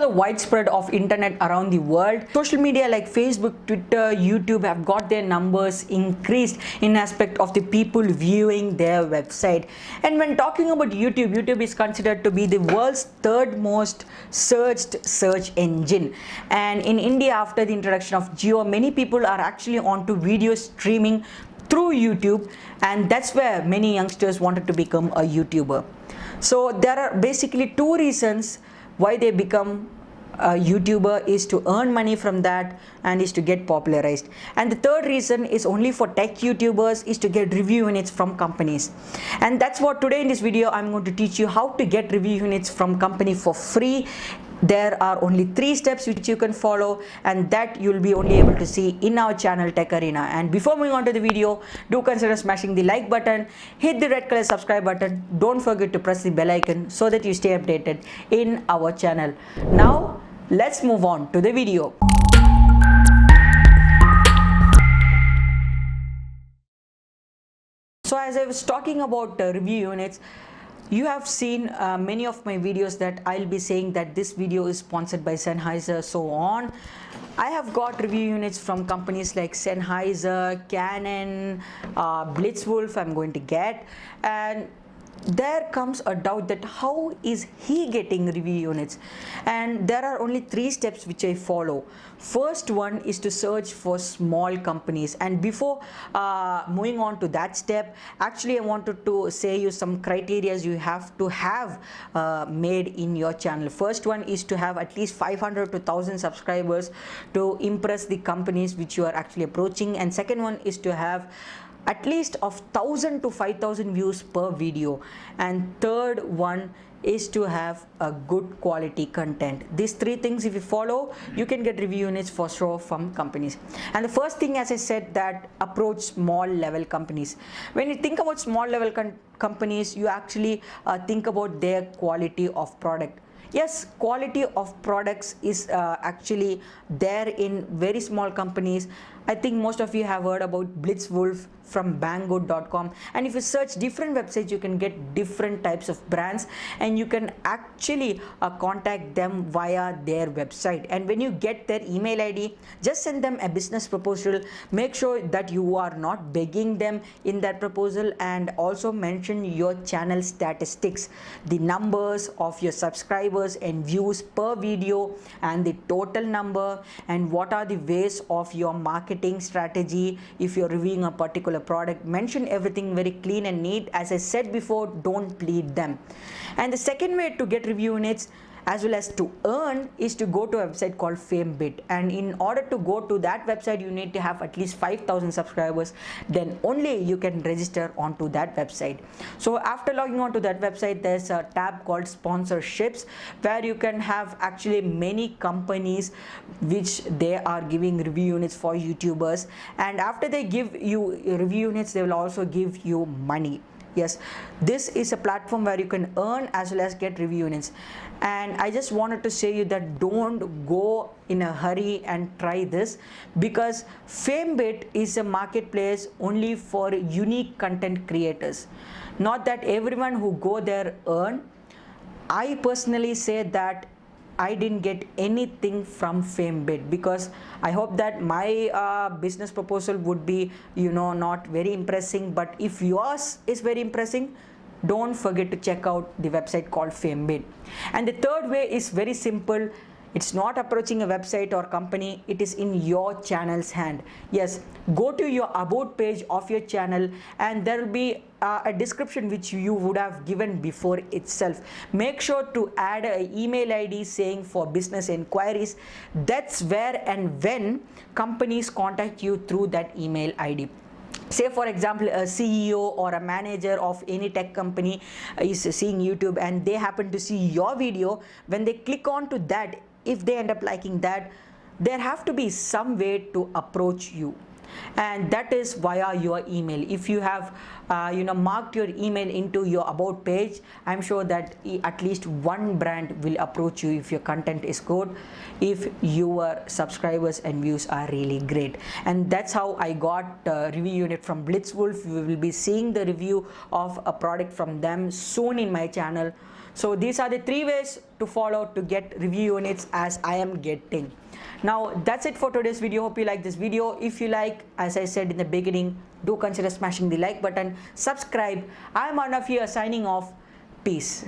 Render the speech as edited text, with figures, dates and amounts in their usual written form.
the widespread of internet around the world, social media like Facebook, Twitter, YouTube have got their numbers increased in aspect of the people viewing their website. And when talking about YouTube, YouTube is considered to be the world's third most searched search engine. And in India, after the introduction of Jio, many people are actually onto video streaming through YouTube, and that's where many youngsters wanted to become a YouTuber. So there are basically two reasons why they become a YouTuber, is to earn money from that and is to get popularized. And the third reason is only for tech YouTubers, is to get review units from companies. And that's what today in this video I'm going to teach you, how to get review units from company for free. There are only 3 steps which you can follow, and that you'll be only able to see in our channel Tech Arena. And before moving on to the video, do consider smashing the like button, hit the red color subscribe button, don't forget to press the bell icon so that you stay updated in our channel. Now let's move on to the video. So as I was talking about review units, you have seen many of my videos that I'll be saying that this video is sponsored by Sennheiser, so on. I have got review units from companies like Sennheiser, Canon, Blitzwolf I'm going to get, and there comes a doubt that how is he getting review units? And there are only 3 steps which I follow. First one is to search for small companies, and before moving on to that step, actually I wanted to say you some criteria you have to have made in your channel. First one is to have at least 500 to 1000 subscribers to impress the companies which you are actually approaching, and second one is to have at least of 1000 to 5000 views per video, and third one is to have a good quality content. These 3 things if you follow, you can get review units for sure from companies. And the first thing, as I said, that approach small level companies. When you think about small level companies, you actually think about their quality of product. Yes, quality of products is actually there in very small companies. I think most of you have heard about Blitzwolf from Banggood.com, and if you search different websites, you can get different types of brands, and you can actually contact them via their website. And when you get their email ID, just send them a business proposal. Make sure that you are not begging them in that proposal, and also mention your channel statistics, the numbers of your subscribers and views per video, and the total number, and what are the ways of your marketing strategy if you're reviewing a particular product. Mention everything very clean and neat. As I said before, don't plead them. And the second way to get review units as well as to earn is to go to a website called FameBit, and in order to go to that website, you need to have at least 5000 subscribers, then only you can register onto that website. So after logging on to that website, there's a tab called sponsorships, where you can have actually many companies which they are giving review units for YouTubers, and after they give you review units, they will also give you money. Yes, this is a platform where you can earn as well as get review units. And I just wanted to say you that don't go in a hurry and try this, because FameBit is a marketplace only for unique content creators. Not that everyone who go there earn. I personally say that I didn't get anything from FameBit, because I hope that my business proposal would be, not very impressing. But if yours is very impressing, don't forget to check out the website called FameBit. And the third way is very simple. It's not approaching a website or company, it is in your channel's hand. Yes, go to your about page of your channel, and there will be a description which you would have given before itself. Make sure to add an email ID saying for business inquiries. That's where and when companies contact you through that email ID. Say for example, a CEO or a manager of any tech company is seeing YouTube, and they happen to see your video. When they click on to that, if they end up liking that, there have to be some way to approach you, and that is via your email. If you have marked your email into your about page, I'm sure that at least one brand will approach you if your content is good, if your subscribers and views are really great. And that's how I got a review unit from Blitzwolf. We will be seeing the review of a product from them soon in my channel. So these are the 3 ways to follow to get review units as I am getting. Now that's it for today's video. Hope you like this video. If you like, as I said in the beginning, do consider smashing the like button, subscribe. I'm Arnav here signing off. Peace.